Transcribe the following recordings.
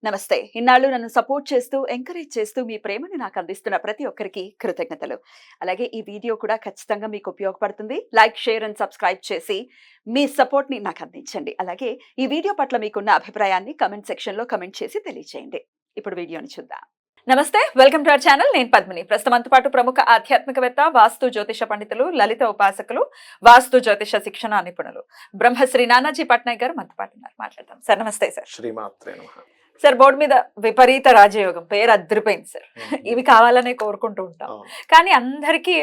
నమస్తే. ఇన్నాళ్ళు నన్ను సపోర్ట్ చేస్తూ, ఎంకరేజ్ చేస్తూ మీ ప్రేమని నాకు అందిస్తున్న ప్రతి ఒక్కరికి కృతజ్ఞతలు. అలాగే ఈ వీడియో కూడా ఖచ్చితంగా మీకు ఉపయోగపడుతుంది. లైక్, షేర్ అండ్ సబ్స్క్రైబ్ చేసి మీ సపోర్ట్‌ని నాకు అందించండి. అలాగే ఈ వీడియో పట్ల మీకున్న అభిప్రాయాన్ని కామెంట్ సెక్షన్‌లో కామెంట్ చేసి తెలియజేయండి. ఇప్పుడు వీడియోని చూద్దాం. నమస్తే. Welcome to our channel. నేను పద్మిని. ప్రస్తుతం మనతో పాటు ప్రముఖ ఆధ్యాత్మికవేత్త, వాస్తు జ్యోతిష పండితులు, లలిత ఉపాసకులు, వాస్తు జ్యోతిష శిక్షణ నిపుణులు బ్రహ్మశ్రీ నానాజీ పట్నాయక్ గారు మనతో పాటు ఉన్నారు. మాట్లాడదాం. సార్ నమస్తే సార్. శ్రీమాత్రే నమః. సార్, బోర్డు మీద విపరీత రాజయోగం పేరు అద్దరిపోయింది సార్. ఇవి కావాలనే కోరుకుంటూ ఉంటాం, కానీ అందరికీ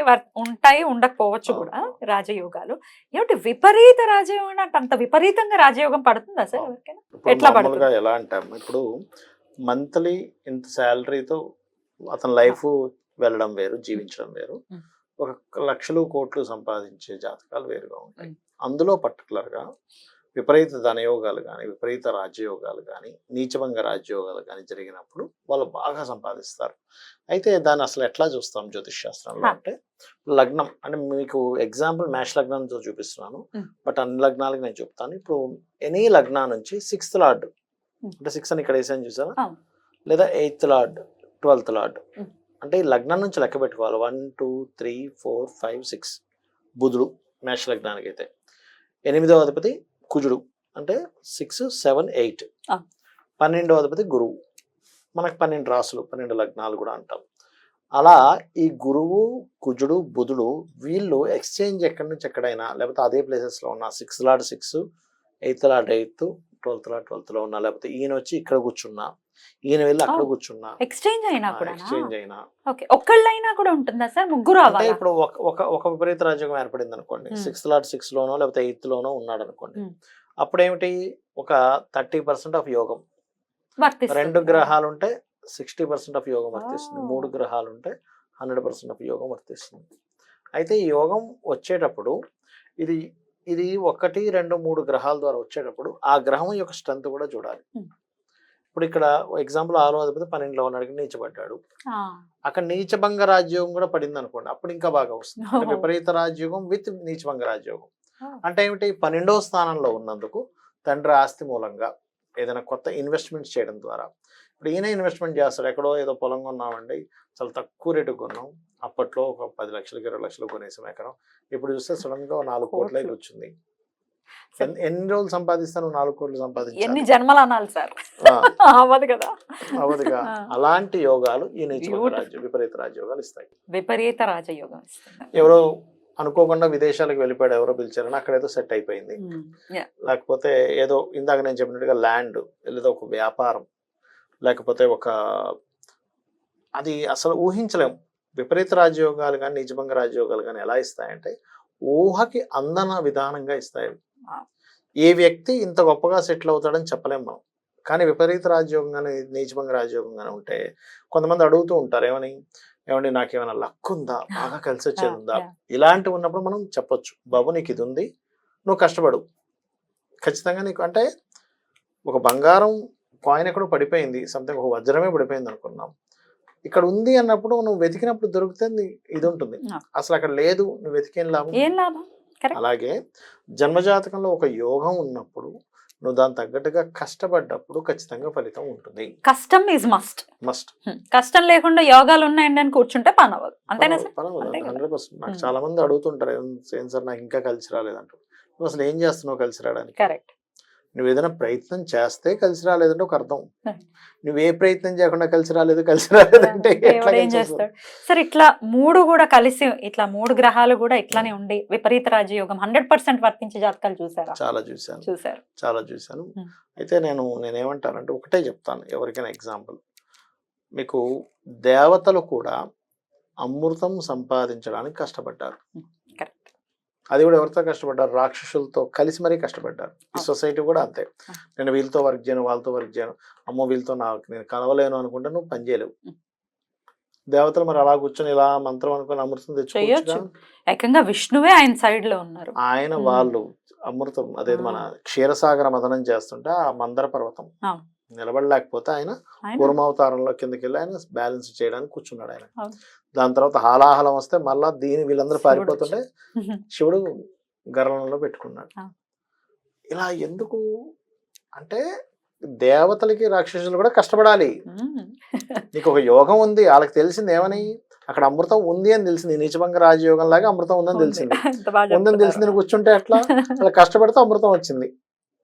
ఉంటాయి, ఉండకపోవచ్చు కూడా రాజయోగాలు. ఏమిటి విపరీత రాజయోగం అంటే అంత విపరీతంగా రాజయోగం పడుతుందా సార్ ఎవరికైనా? ఎట్లా పడుతుంది? ఎలా అంటాం, ఇప్పుడు మంత్లీ ఇంత శాలరీతో అతని లైఫ్ వెళ్ళడం వేరు, జీవించడం వేరు. ఒక లక్షలు కోట్లు సంపాదించే జాతకాలు వేరుగా ఉంటాయి. అందులో పర్టికులర్ గా విపరీత ధనయోగాలు కానీ, విపరీత రాజ్యయోగాలు కానీ, నీచభంగ రాజ్యయోగాలు కానీ జరిగినప్పుడు వాళ్ళు బాగా సంపాదిస్తారు. అయితే దాన్ని అసలు ఎట్లా చూస్తాం జ్యోతిష్ శాస్త్రంలో అంటే, లగ్నం అంటే మీకు ఎగ్జాంపుల్ మేష లగ్నంతో చూపిస్తున్నాను, బట్ అన్ని లగ్నాలకు నేను చెప్తాను. ఇప్పుడు ఎనీ లగ్నా నుంచి 6th లార్డ్ అంటే 6 అని ఇక్కడ వేసాను చూసారా, లేదా 8th లార్డ్, 12th లార్డ్ అంటే ఈ లగ్నం నుంచి లెక్క పెట్టుకోవాలి. 1 2 3 4 5 6 బుధుడు మేష లగ్నానికి అయితే. 8వ అధిపతి కుజుడు అంటే 6 7 8. 12వ అధిపతి గురువు. మనకు 12 రాసులు, 12 లగ్నాలు కూడా అంటాం. అలా ఈ గురువు, కుజుడు, బుధుడు వీళ్ళు ఎక్స్చేంజ్ ఎక్కడి నుంచి ఎక్కడైనా, లేకపోతే అదే ప్లేసెస్ లో ఉన్న 6th lord 6, 8th lord 8, 12th lord 12th లో ఉన్నా, లేకపోతే ఈయన వచ్చి ఇక్కడ కూర్చున్నా, ఈయన వెళ్ళి అక్కడ కూర్చున్నా, ఎక్స్చేంజ్ అయినా కూడా ఒక్కళ్ళైనా కూడా ఉంటుందా సార్? ముగ్గురు అంటే ఇప్పుడు ఒక విపరీత రాజ్యోగం ఏర్పడింది అనుకోండి, 6th లార్డ్ 6 లోనో లేకపోతే 8th లోనో ఉన్నాడు అనుకోండి, అప్పుడేమిటి ఒక 30% ఆఫ్ యోగం. 2 గ్రహాలు ఉంటే 60% ఆఫ్ యోగం వర్తిస్తుంది. 3 గ్రహాలు ఉంటే 100% ఆఫ్ యోగం వర్తిస్తుంది. అయితే ఈ యోగం వచ్చేటప్పుడు ఇది 1 2 3 గ్రహాల ద్వారా వచ్చేటప్పుడు ఆ గ్రహం యొక్క స్ట్రెంత్ కూడా చూడాలి. ఇప్పుడు ఇక్కడ ఎగ్జాంపుల్ 6వ అధిపతి 12లో ఉన్నాడు, నీచబడ్డాడు. అక్కడ నీచభంగ రాజ్యోగం కూడా పడింది అనుకోండి, అప్పుడు ఇంకా బాగా వస్తుంది. అంటే విపరీత రాజ్యోగం విత్ నీచభంగ రాజ్యోగం అంటే ఏమిటి, 12వ స్థానంలో ఉన్నందుకు తండ్రి ఆస్తి మూలంగా ఏదైనా కొత్త ఇన్వెస్ట్మెంట్స్ చేయడం ద్వారా. ఇప్పుడు ఈయన ఇన్వెస్ట్మెంట్ చేస్తాడు, ఎక్కడో ఏదో పొలం కొన్నామండి, చాలా తక్కువ రేటుకు కొన్నాం, అప్పట్లో ఒక 10 లక్షలు 20 లక్షలు కొనేసాం ఎకరం. ఇప్పుడు చూస్తే సడన్ గా 4 కోట్లకి వచ్చింది. ఎన్ని రోజులు సంపాదిస్తాను? 4 కోట్లు సంపాదించాలి, ఎన్ని జన్మలు అనాలి సార్, అవదుగా. అలాంటి యోగాలు ఈ విపరీత రాజయోగాలు ఇస్తాయి. విపరీత రాజయోగం ఎవరో అనుకోకుండా విదేశాలకు వెళ్ళిపోయాడు, ఎవరో పిలిచారని అక్కడ ఏదో సెట్ అయిపోయింది. లేకపోతే ఏదో ఇందాక నేను చెప్పినట్టుగా ల్యాండ్, లేదా ఒక వ్యాపారం, లేకపోతే అది అసలు ఊహించలేము. విపరీత రాజయోగాలు కానీ, నిజభంగ రాజయోగాలు కానీ ఎలా ఇస్తాయంటే ఊహకి అందన విధానంగా ఇస్తాయి. ఏ వ్యక్తి ఇంత గొప్పగా సెటిల్ అవుతాడని చెప్పలేము మనం. కానీ విపరీత రాజయోగం కానీ, నీచభంగ రాజయోగం కానీ ఉంటే కొంతమంది అడుగుతూ ఉంటారు, ఏమండి నాకేమైనా లక్ ఉందా, బాగా కలిసి వచ్చేది ఉందా? ఇలాంటివి ఉన్నప్పుడు మనం చెప్పొచ్చు, బాబు నీకు ఇది ఉంది, నువ్వు కష్టపడు, ఖచ్చితంగా నీకు. అంటే ఒక బంగారం కాయిన్ ఎక్కడో పడిపోయింది, సంథింగ్ ఒక వజ్రమే పడిపోయింది అనుకున్నాం, ఇక్కడ ఉంది అన్నప్పుడు నువ్వు వెతికినప్పుడు దొరికితే ఇది ఉంటుంది. అసలు అక్కడ లేదు, నువ్వు వెతికేం లాభం. అలాగే జన్మజాతకంలో ఒక యోగం ఉన్నప్పుడు నువ్వు దాని తగ్గట్టుగా కష్టపడ్డప్పుడు ఖచ్చితంగా ఫలితం ఉంటుంది. కష్టం ఈజ్ మస్ట్. కష్టం లేకుండా యోగాలు ఉన్నాయండి అని కూర్చుంటే పని అవ్వదు. అంతేనా సార్? 100%. నాకు చాలా మంది అడుగుతుంటారు, ఏం సార్ నాకు ఇంకా కలిసి రాలేదంటారు. నువ్వు అసలు ఏం చేస్తున్నావు కలిసి రావడానికి? కరెక్ట్. నువ్వు ఏదైనా ప్రయత్నం చేస్తే కలిసి రాలేదంటే ఒక అర్థం. నువ్వే ప్రయత్నం చేయకుండా కలిసి రాలేదంటే ఏం చేస్తాడు సార్? ఇట్లా 3 కూడా కలిసి, ఇట్లా 3 గ్రహాలు కూడా ఇట్లానే ఉండి విపరీత రాజయోగం 100% వర్తించే జాతకాలు చూసారా? చాలా చూశాను. అయితే నేనేమంటానంటే ఒకటే చెప్తాను ఎవరికైనా ఎగ్జాంపుల్. మీకు దేవతలు కూడా అమృతం సంపాదించడానికి కష్టపడ్డారు. అది కూడా ఎవరితో కష్టపడ్డారు? రాక్షసులతో కలిసి మరీ కష్టపడ్డారు. ఈ సొసైటీ కూడా అంతే. నేను వీళ్ళతో వర్క్ చేయను, వాళ్ళతో వర్క్ చేయను, అమ్మో వీళ్ళతో నేను కలవలేను అనుకుంటే నువ్వు పని చేయలేవు. దేవతలు మరి అలా కూర్చొని ఇలా మంత్రం అనుకుని అమృతం తెచ్చుకోవచ్చు. ఏకంగా విష్ణువే ఆయన సైడ్ లో ఉన్నారు. ఆయన వాళ్ళు అమృతం అదే మన క్షీరసాగర మదనం చేస్తుంటే ఆ మందర పర్వతం నిలబడలేకపోతే ఆయన కూర్మావతారంలో కిందకి వెళ్ళి ఆయన బ్యాలెన్స్ చేయడానికి కూర్చున్నాడు ఆయన. దాని తర్వాత హాలాహలం వస్తే మళ్ళా వీళ్ళందరూ పారిపోతుంటే శివుడు గర్భంలో పెట్టుకున్నాడు. ఇలా ఎందుకు అంటే దేవతలకి రాక్షసులు కూడా కష్టపడాలి. మ్మ్. నీకు ఒక యోగం ఉంది, వాళ్ళకి తెలిసింది ఏమని, అక్కడ అమృతం ఉంది అని తెలిసింది. నీచభంగ రాజయోగం లాగా అమృతం ఉందని ఉంది. తెలిసింది. ఎంత బాగా ఉందని తెలిసింది చెప్తున్నారు. కూర్చుంటే ఎట్లా? అలా కష్టపడితే అమృతం వచ్చింది.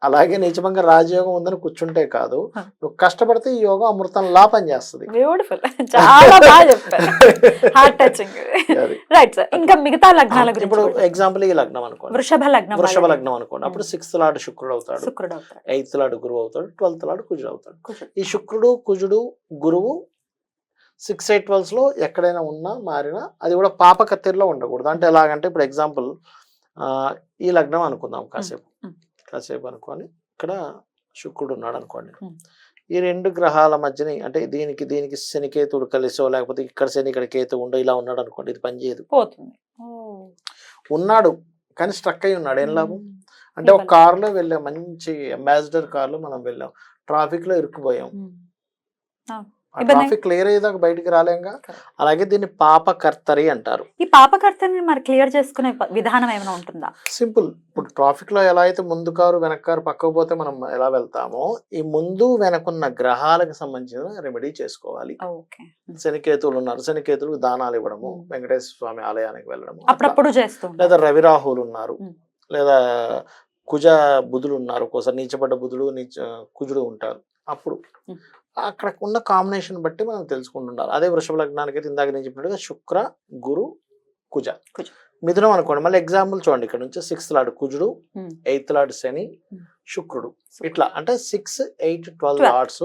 అలాగే నీచభంగ రాజయోగం ఉందని కూర్చుంటే కాదు, నువ్వు కష్టపడితే ఈ యోగం అమృతంలా పనిచేస్తుంది. బ్యూటిఫుల్, చాలా బాగా చెప్పారు. Heart touching. అది. రైట్ సార్, ఇంకా మిగతా లగ్నాల గురించి ఇప్పుడు కూడా. ఎగ్జాంపుల్ ఈ లగ్నం అనుకోండి, వృషభ లగ్నం వృషభ వాళ్ళకి. లగ్నం అనుకోండి. అప్పుడు 6th లార్డ్ శుక్రుడు అవుతాడు, శుక్రుడు అవుతాడు. 8th లార్డ్ గురువు అవుతాడు, 12th లార్డ్ కుజుడు అవుతాడు. కుజుడు. ఈ శుక్రుడు కుజుడు గురువు 6, 8, 12s లో ఎక్కడైనా ఉన్నా మారినా అది కూడా పాప కత్తిరిలో ఉండకూడదు. అంటే ఎలాగంటే ఇప్పుడు ఎగ్జాంపుల్ ఈ లగ్నం అనుకుందాం కాసేపు. కాసేపు అనుకోని ఇక్కడ శుక్రుడు ఉన్నాడు అనుకోండి. ఈ 2 గ్రహాల మధ్యని అంటే దీనికి శనికేతుడు కలిసో లేకపోతే ఇక్కడ శని ఇక్కడ కేతు ఉండో ఇలా ఉన్నాడు అనుకోండి, ఇది పనిచేయదు. పోతుంది. ఉన్నాడు కానీ స్ట్రక్ అయి ఉన్నాడు, ఏం లాభం? అంటే ఒక కారులో వెళ్ళాం, మంచి అంబాసిడర్ కార్లో మనం వెళ్ళాం, ట్రాఫిక్ లో ఇరుక్కుపోయాం. ఆ ట్రాఫిక్ క్లియర్ అయ్యేదాకా బయటికి రాలేంగా. అలాగే దీన్ని పాపకర్తరి అంటారు. ఈ పాపకర్తని మరి క్లియర్ చేసుకునే విధానం ఏమైనా ఉంటుందా? సింపుల్. ఇప్పుడు ట్రాఫిక్ లో ఎలా అయితే ముందు కారు వెనక కారు పక్కకు పోతే మనం ఎలా వెళ్తామో, ఈ ముందు వెనకున్న గ్రహాలకు సంబంధించిన రెమెడీ చేసుకోవాలి. ఓకే. శనికేతువులు ఉన్నారు, శనికేతువులకు దానాలు ఇవ్వడము, వెంకటేశ్వర స్వామి ఆలయానికి వెళ్ళడము, అప్పుడప్పుడు చేస్తూ లేదా రవిరాహులు ఉన్నారు, లేదా కుజ బుధులు ఉన్నారు, ఒక్కోసారి నీచబడ్డ బుధుడు కుజుడు ఉంటారు. అప్పుడు అక్కడ ఉన్న కాంబినేషన్ బట్టి మనం తెలుసుకుంటుండాలి. అదే వృషభ లగ్నానికి అయితే ఇందాక నేను చెప్పినట్టుగా శుక్ర గురు కుజ. మిథునం అనుకోండి, మళ్ళీ ఎగ్జాంపుల్ చూడండి, ఇక్కడ నుంచి 6th లార్డ్ కుజుడు, 8th లార్డ్ శని, శుక్రుడు, ఇట్లా అంటే 6, 8, 12 లార్డ్స్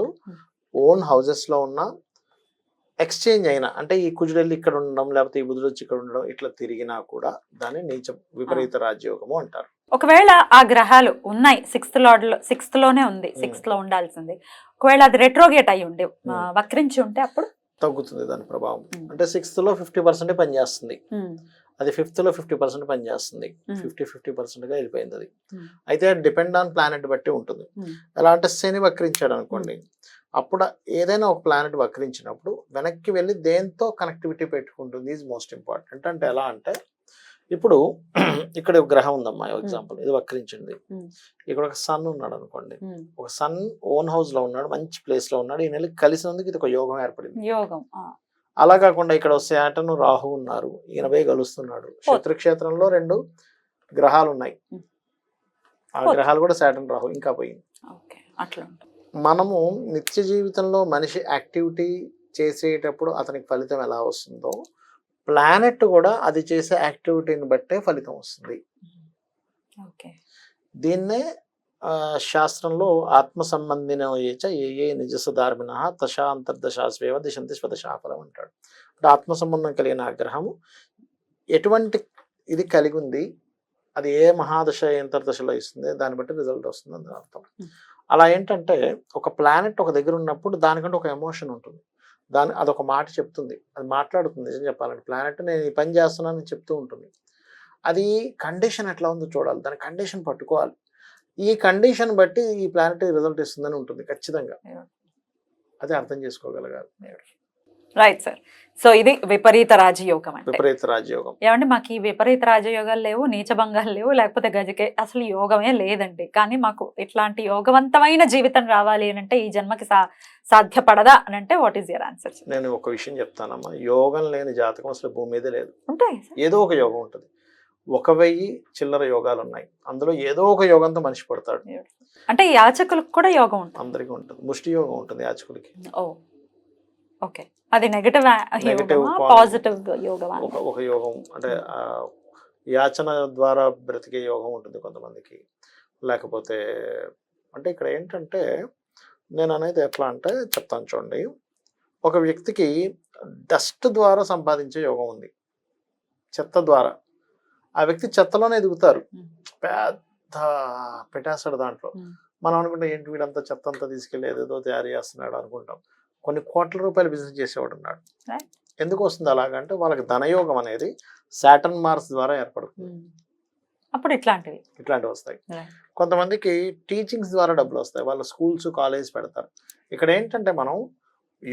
ఓన్ హౌసెస్ లో ఉన్న ఎక్స్చేంజ్ అయినా, అంటే ఈ కుజుడు వెళ్ళి ఇక్కడ ఉండడం లేకపోతే ఈ బుధుడు వచ్చి ఇక్కడ ఉండడం ఇట్లా తిరిగినా కూడా దాన్ని నీచ విపరీత రాజయోగము అంటారు. ఒకవేళ ఆ గ్రహాలు ఉన్నాయి 6th లోనే ఉంది, 6th లో ఉండాల్సింది, ఒకవేళ అది రెట్రోగేట్ అయి ఉండి వక్రించి ఉంటే అప్పుడు తగ్గుతుంది దాని ప్రభావం. అంటే 6th లో 50% పనిచేస్తుంది, అది 5th లో 50% పనిచేస్తుంది. 50% గా వెళ్ళిపోయింది అది. అయితే డిపెండ్ ఆన్ ప్లానెట్ బట్టి ఉంటుంది. ఎలా అంటే శని వక్రించాడు అనుకోండి, అప్పుడు ఏదైనా ఒక ప్లానెట్ వక్రించినప్పుడు వెనక్కి వెళ్ళి దేంతో కనెక్టివిటీ పెట్టుకుంటుంది ఈజ్ మోస్ట్ ఇంపార్టెంట్. అంటే ఎలా అంటే ఇప్పుడు ఇక్కడ ఒక గ్రహం ఉందమ్మా, ఎగ్జాంపుల్ ఇది వక్రించింది, ఇక్కడ ఒక సన్ ఉన్నాడు అనుకోండి, ఒక సన్ ఓన్ హౌస్ లో ఉన్నాడు, మంచి ప్లేస్ లో ఉన్నాడు, ఈ నెల కలిసినందుకు ఇది ఒక యోగం ఏర్పడింది. యోగం. అలా కాకుండా ఇక్కడ శాటర్న్ రాహు ఉన్నారు, 80 కలుస్తున్నాడు, శత్రుక్షేత్రంలో 2 గ్రహాలు ఉన్నాయి, ఆ గ్రహాలు కూడా శాటర్న్ రాహు ఇంకా పోయింది. మనము నిత్య జీవితంలో మనిషి యాక్టివిటీ చేసేటప్పుడు అతనికి ఫలితం ఎలా వస్తుందో, ప్లానెట్ కూడా అది చేసే యాక్టివిటీని బట్టే ఫలితం వస్తుంది. దీన్నే శాస్త్రంలో ఆత్మ సంబంధిన ఏ నిజసధార్మిన దశాంతర్దశాస్వేవ దిశంతి స్వదశాఫలం అంటాడు. అంటే ఆత్మ సంబంధం కలిగిన గ్రహము ఎటువంటి ఇది కలిగి ఉంది, అది ఏ మహాదశ అంతర్దశలో ఇస్తుంది, దాన్ని బట్టి రిజల్ట్ వస్తుంది అని అర్థం. అలా ఏంటంటే ఒక ప్లానెట్ ఒక దగ్గర ఉన్నప్పుడు దానికంటే ఒక ఎమోషన్ ఉంటుంది, అదొక మాట చెప్తుంది, అది మాట్లాడుతుంది. నిజం చెప్పాలంటే ప్లానెట్ నేను ఈ పని చేస్తున్నానని చెప్తూ ఉంటుంది. అది కండిషన్ ఎట్లా ఉందో చూడాలి, దాని కండిషన్ పట్టుకోవాలి. ఈ కండిషన్ బట్టి ఈ ప్లానెట్ రిజల్ట్ ఇస్తుందని ఉంటుంది ఖచ్చితంగా, అదే అర్థం చేసుకోగలగాలి. Right sir. సో ఇది విపరీత రాజయోగం. అంటే విపరీత రాజయోగం ఏమంటే మాకు ఈ విపరీత రాజయోగాలు లేవు, నీచభంగాలు లేవు, లేకపోతే గజకే అసలు యోగమే లేదండి. కానీ మాకు ఇట్లాంటి యోగవంతమైన జీవితం రావాలి అని అంటే ఈ జన్మకి సాధ్యపడదా అని అంటే వాట్ ఈస్ యువర్ ఆన్సర్? నేను ఒక విషయం చెప్తానమ్మా, యోగం లేని జాతకం అసలు భూమి మీదే లేదు. ఉంటాయి, ఏదో ఒక యోగం ఉంటుంది. 1000 చిల్లర యోగాలు ఉన్నాయి, అందులో ఏదో ఒక యోగంతో మనిషి పడతాడు. అంటే యాచకులకు కూడా యోగం ఉంటుంది? అందరికీ ఉంటుంది. ముష్టి యోగం ఉంటుంది యాచకులకి. ఓకే, అది నెగటివ్ పాజిటివ్ యోగం? ఒక యోగం అంటే యాచన ద్వారా బ్రతికే యోగం ఉంటుంది కొంతమందికి. లేకపోతే అంటే ఇక్కడ ఏంటంటే నేను అనేది ఎట్లా అంటే చెప్తాను చూడండి, ఒక వ్యక్తికి డస్ట్ ద్వారా సంపాదించే యోగం ఉంది, చెత్త ద్వారా. ఆ వ్యక్తి చెత్తలోనే ఎదుగుతారు, పెద్ద పెట్టేస్తాడు దాంట్లో. మనం అనుకుంటే ఏంటి వీడంతా చెత్త అంతా తీసుకెళ్ళి ఏదేదో తయారు చేస్తున్నాడు అనుకుంటాం. కొన్ని కోట్ల రూపాయలు బిజినెస్ చేసేవాడు ఉన్నాడు. ఎందుకు వస్తుంది అలాగంటే వాళ్ళకి ధనయోగం అనేది సాటర్న్ మార్స్ ద్వారా ఏర్పడుతుంది. అప్పుడు ఇట్లాంటివి వస్తాయి. కొంతమందికి టీచింగ్స్ ద్వారా డబ్బులు వస్తాయి, వాళ్ళ స్కూల్స్ కాలేజ్ పెడతారు. ఇక్కడ ఏంటంటే మనం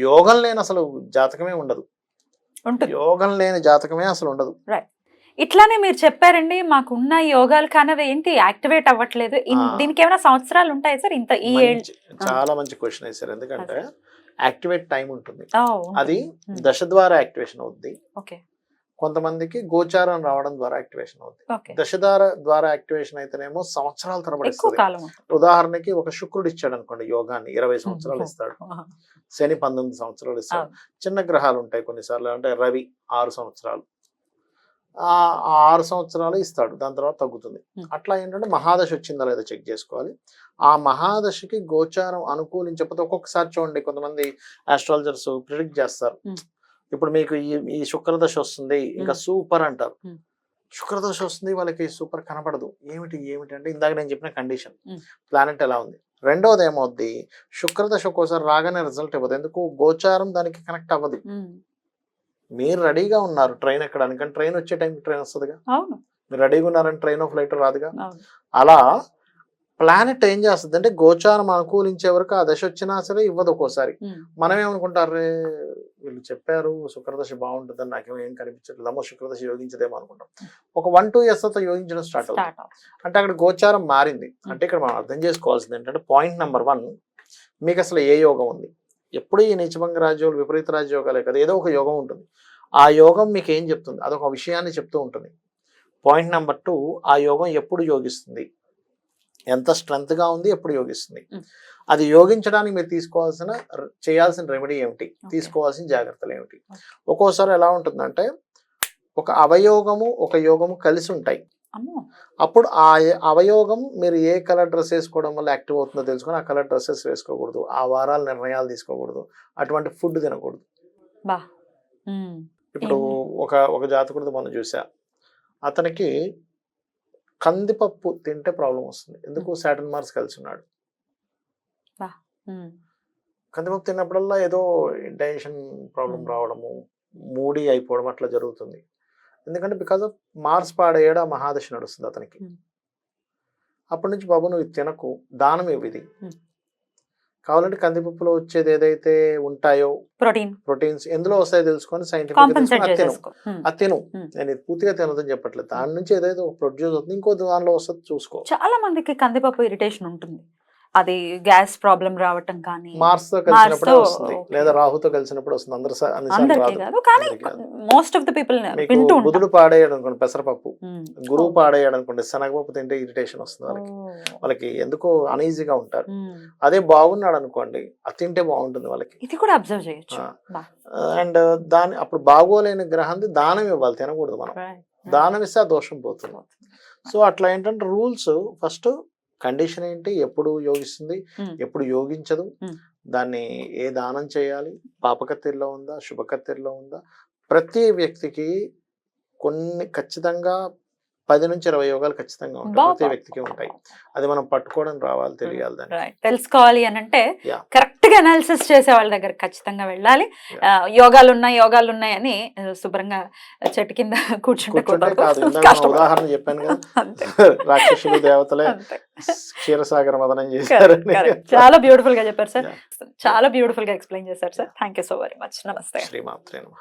యోగం లేని అసలు జాతకమే ఉండదు, యోగం లేని జాతకమే అసలు ఉండదు. ఇట్లానే మీరు చెప్పారండి మాకున్న యోగాలు కానీ అవి ఏంటి యాక్టివేట్ అవ్వట్లేదు. దీనికి ఏమైనా సంవత్సరాలు ఉంటాయి సార్? ఇంత ఈ చాలా మంచి క్వశ్చన్ వేశారు. ఎందుకంటే యాక్టివేట్ టైం ఉంటుంది. ఓ, అది దశ ద్వారా యాక్టివేషన్ అవుద్ది. ఓకే కొంతమందికి గోచారం రావడం ద్వారా యాక్టివేషన్ అవుద్ది. ఓకే దశ ద్వారా యాక్టివేషన్ అయితేనేమో సంవత్సరాల తరబడి ఎక్కువ ఇస్తుంది. కాలం ఉంటుంది. ఉదాహరణకి ఒక శుక్రుడు ఇచ్చాడు అనుకోండి యోగాన్ని 20 సంవత్సరాలు ఇస్తాడు. శని 19 సంవత్సరాలు ఇస్తాడు. చిన్న గ్రహాలు ఉంటాయి కొన్నిసార్లు, అంటే రవి 6 సంవత్సరాలు, ఆ 6 సంవత్సరాలు ఇస్తాడు. దాని తర్వాత తగ్గుతుంది. అట్లా ఏంటంటే మహాదశ వచ్చిందా లేదా చెక్ చేసుకోవాలి. ఆ మహాదశకి గోచారం అనుకూలించకపోతే ఒక్కొక్కసారి చూడండి కొంతమంది ఆస్ట్రాలజర్స్ ప్రిడిక్ట్ చేస్తారు. ఇప్పుడు మీకు ఈ శుక్రదశ వస్తుంది ఇంకా సూపర్ అంటారు. శుక్రదశ వస్తుంది వాళ్ళకి సూపర్ కనపడదు. ఏమిటి అంటే ఇందాక నేను చెప్పిన కండిషన్, ప్లానెట్ ఎలా ఉంది. రెండోది ఏమవుద్ది, శుక్రదశ ఒక్కోసారి రాగానే రిజల్ట్ ఇవ్వదు. ఎందుకు? గోచారం దానికి కనెక్ట్ అవ్వదు. మీరు రెడీగా ఉన్నారు ట్రైన్ ఎక్కడానికి, కానీ ట్రైన్ వచ్చే టైంకి ట్రైన్ వస్తుందిగా. మీరు రెడీగా ఉన్నారని ట్రైన్ ఆఫ్ ఫ్లైట్ రాదుగా. అలా ప్లానెట్ ఏం చేస్తుంది అంటే గోచారం అనుకూలించే వరకు ఆ దశ వచ్చినా సరే ఇవ్వదు ఒక్కోసారి. మనం ఏమనుకుంటారు, వీళ్ళు చెప్పారు శుక్రదశ బాగుంటుందని, నాకేమో కనిపించట్లేదు, అమ్మో శుక్రదశ యోగించదేమో అనుకుంటాం. ఒక 1-2 years తర్వాత యోగించడం స్టార్ట్ అవుతుంది. అంటే అక్కడ గోచారం మారింది. అంటే ఇక్కడ మనం అర్థం చేసుకోవాల్సింది ఏంటంటే పాయింట్ నెంబర్ 1, మీకు అసలు ఏ యోగం ఉంది. ఎప్పుడు ఈ నీచభంగ రాజ్యోగాలు విపరీత రాజ్యోగాలే కదా, ఏదో ఒక యోగం ఉంటుంది. ఆ యోగం మీకు ఏం చెప్తుంది, అదొక విషయాన్ని చెప్తూ ఉంటుంది. పాయింట్ నెంబర్ 2, ఆ యోగం ఎప్పుడు యోగిస్తుంది, ఎంత స్ట్రెంగ్త్గా ఉంది, ఎప్పుడు యోగిస్తుంది, అది యోగించడానికి మీరు చేయాల్సిన రెమెడీ ఏమిటి, తీసుకోవాల్సిన జాగ్రత్తలు ఏమిటి. ఒక్కోసారి ఎలా ఉంటుందంటే ఒక అవయోగము ఒక యోగము కలిసి ఉంటాయి. అప్పుడు ఆ అవయోగం మీరు ఏ కలర్ డ్రెస్ వేసుకోవడం వల్ల యాక్టివ్ అవుతుందో తెలుసుకొని ఆ కలర్ డ్రెస్సెస్ వేసుకోకూడదు, ఆ వారాల నిర్ణయాలు తీసుకోకూడదు, అటువంటి ఫుడ్ తినకూడదు. ఇప్పుడు ఒక జాతకుడితో మనం చూసా, అతనికి కందిపప్పు తింటే ప్రాబ్లం వస్తుంది. ఎందుకు? సాటర్న్ మార్స్ కలిసి ఉన్నాడు. కందిపప్పు తిన్నప్పుడల్లా ఏదో డైజెషన్ ప్రాబ్లం రావడము, మూడీ అయిపోవడం అట్లా జరుగుతుంది. ఎందుకంటే బికాజ్ ఆఫ్ మార్స్ పాడయ్యాడు, ఆ మహాదశ నడుస్తుంది అతనికి. అప్పటి నుంచి బాబు నువ్వు తినకు, దానం ఇవ్వు. ఇది కావాలంటే కందిపప్పులో వచ్చేది ఏదైతే ఉంటాయో ప్రోటీన్స్ ఎందులో వస్తాయో తెలుసుకొని సైంటిఫిక్ తిను. నేను ఇది పూర్తిగా తినదని చెప్పట్లేదు. దాని నుంచి ఏదైతే ప్రొడ్యూస్ అవుతుంది ఇంకో దానిలో వస్తుంది చూసుకో. చాలా మందికి కందిపప్పు ఇరిటేషన్ ఉంటుంది. అది గ్యాస్ ప్రాబ్లం రావటం కానీ మార్స్ తో కలిసినప్పుడు వస్తుంది, లేదా రాహుతో కలిసినప్పుడు వస్తుంది. మోస్ట్ ఆఫ్ ద పీపుల్ బుధుడు పాడేయడం అనుకోండి పెసరపప్పు, గురువు పాడేయడం అనుకోండి శనగపప్పు తింటే ఇరిటేషన్ వస్తుంది వాళ్ళకి ఎందుకో అనీజీగా ఉంటారు. అదే బాగున్నాడు అనుకోండి అది తింటే బాగుంటుంది వాళ్ళకి. ఇది కూడా అబ్జర్వ్ చేయొచ్చు. అండ్ అప్పుడు బాగోలేని గ్రహాన్ని దానం ఇవ్వాలి, తినకూడదు మనం. దానం ఇస్తే ఆ దోషం పోతుంది. సో అట్లా ఏంటంటే రూల్స్, ఫస్ట్ కండిషన్ ఏంటి, ఎప్పుడు యోగిస్తుంది, ఎప్పుడు యోగించదు, దాన్ని ఏ దానం చేయాలి, పాపకత్తెరలో ఉందా శుభకత్తెరలో ఉందా. ప్రతి వ్యక్తికి కొన్ని ఖచ్చితంగా 10 నుంచి 20 యోగాలు ఖచ్చితంగా ఉంటాయి, ప్రతి వ్యక్తికి ఉంటాయి. అది మనం పట్టుకోవడం రావాలి, తెలియాలి, దాన్ని తెలుసుకోవాలి అని అంటే కరెక్ట్ గా అనాలిసిస్ చేసే వాళ్ళ దగ్గర ఖచ్చితంగా వెళ్ళాలి. యోగాలు ఉన్నాయి అని శుభ్రంగా చెట్టు కింద కూర్చుంటే కాదు. ఉదాహరణ చెప్పాను కదా, రాక్షసులు దేవతలే క్షీరసాగర మదనం చేశారు. చాలా బ్యూటిఫుల్ గా చెప్పారు సార్, చాలా బ్యూటిఫుల్ గా ఎక్స్ప్లెయిన్ చేశారు sir. Thank you so very much. నమస్తే. శ్రీమాత్రే నమః.